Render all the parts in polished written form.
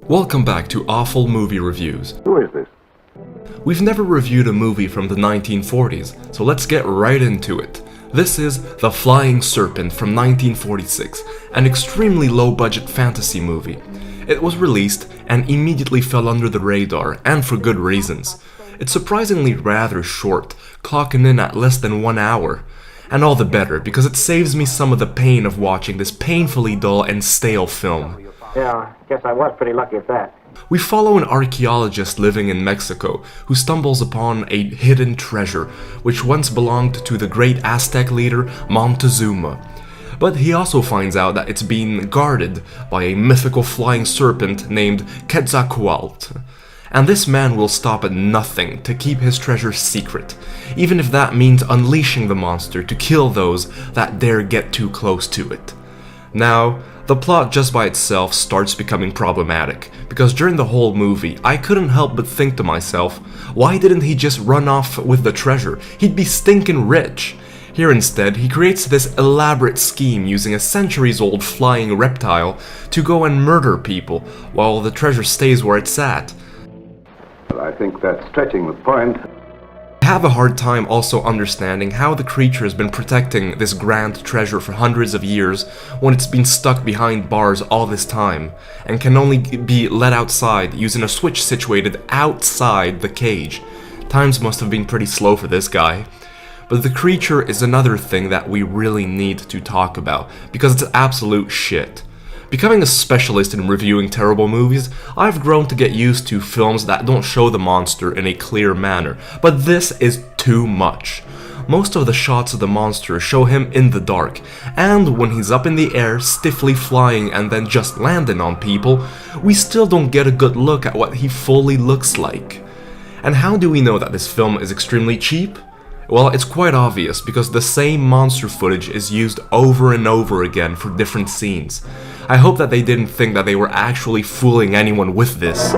Welcome back to Awful Movie Reviews. Who is this? We've never reviewed a movie from the 1940s, so let's get right into it. This is The Flying Serpent from 1946, an extremely low-budget fantasy movie. It was released and immediately fell under the radar, and for good reasons. It's surprisingly rather short, clocking in at less than 1 hour. And all the better, because it saves me some of the pain of watching this painfully dull and stale film. Yeah, guess I was pretty lucky at that. We follow an archaeologist living in Mexico who stumbles upon a hidden treasure which once belonged to the great Aztec leader Montezuma. But he also finds out that it's being guarded by a mythical flying serpent named Quetzalcoatl. And this man will stop at nothing to keep his treasure secret, even if that means unleashing the monster to kill those that dare get too close to it. Now, the plot just by itself starts becoming problematic, because during the whole movie, I couldn't help but think to myself, why didn't he just run off with the treasure? He'd be stinking rich. Here instead, he creates this elaborate scheme using a centuries-old flying reptile to go and murder people, while the treasure stays where it's at. Well, I think that's stretching the point. I have a hard time also understanding how the creature has been protecting this grand treasure for hundreds of years when it's been stuck behind bars all this time, and can only be let outside using a switch situated outside the cage. Times must have been pretty slow for this guy. But the creature is another thing that we really need to talk about, because it's absolute shit. Becoming a specialist in reviewing terrible movies, I've grown to get used to films that don't show the monster in a clear manner, but this is too much. Most of the shots of the monster show him in the dark, and when he's up in the air, stiffly flying and then just landing on people, we still don't get a good look at what he fully looks like. And how do we know that this film is extremely cheap? Well, it's quite obvious, because the same monster footage is used over and over again for different scenes. I hope that they didn't think that they were actually fooling anyone with this.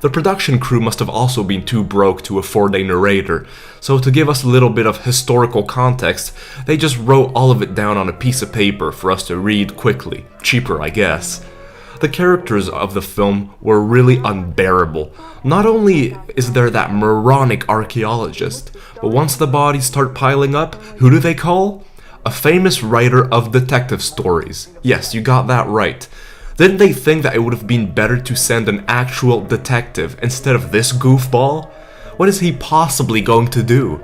The production crew must have also been too broke to afford a narrator, so to give us a little bit of historical context, they just wrote all of it down on a piece of paper for us to read quickly. Cheaper, I guess. The characters of the film were really unbearable. Not only is there that moronic archaeologist, but once the bodies start piling up, who do they call? A famous writer of detective stories. Yes, you got that right. Didn't they think that it would have been better to send an actual detective instead of this goofball? What is he possibly going to do?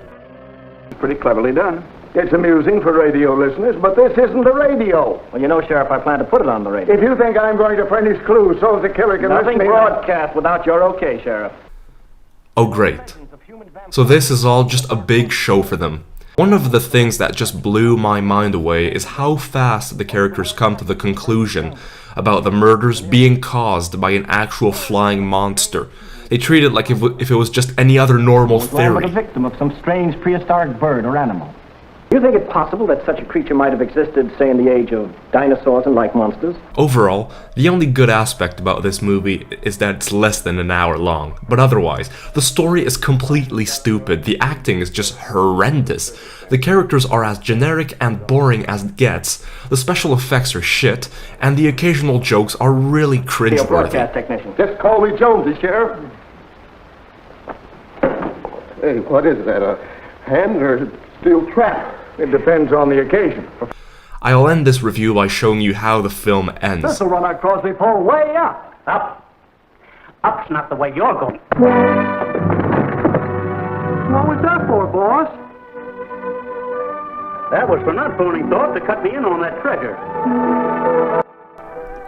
Pretty cleverly done. It's amusing for radio listeners, but this isn't the radio. Well, you know, Sheriff, I plan to put it on the radio. If you think I'm going to furnish clues so the killer can Nothing listen to me... broadcast without your okay, Sheriff. Oh great. So this is all just a big show for them. One of the things that just blew my mind away is how fast the characters come to the conclusion about the murders being caused by an actual flying monster. They treat it like if it was just any other normal Well, but a theory. victim of some strange prehistoric bird or animal. You think it possible that such a creature might have existed, say, in the age of dinosaurs and like monsters? Overall, the only good aspect about this movie is that it's less than an hour long, but otherwise, the story is completely stupid, the acting is just horrendous, the characters are as generic and boring as it gets, the special effects are shit, and the occasional jokes are really Your cringeworthy. broadcast technician. Just call me Jonesy, Sheriff. Hey, what is that, a hand or a steel trap? It depends on the occasion. I'll end this review by showing you how the film ends. This'll run our Crosby pole way up. Up? Up's not the way you're going. What was that for, boss? That was for not phoning thought to cut me in on that treasure.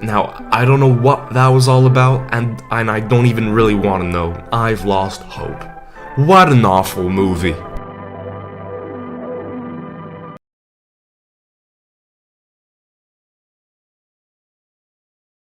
Now, I don't know what that was all about, and I don't even really want to know. I've lost hope. What an awful movie.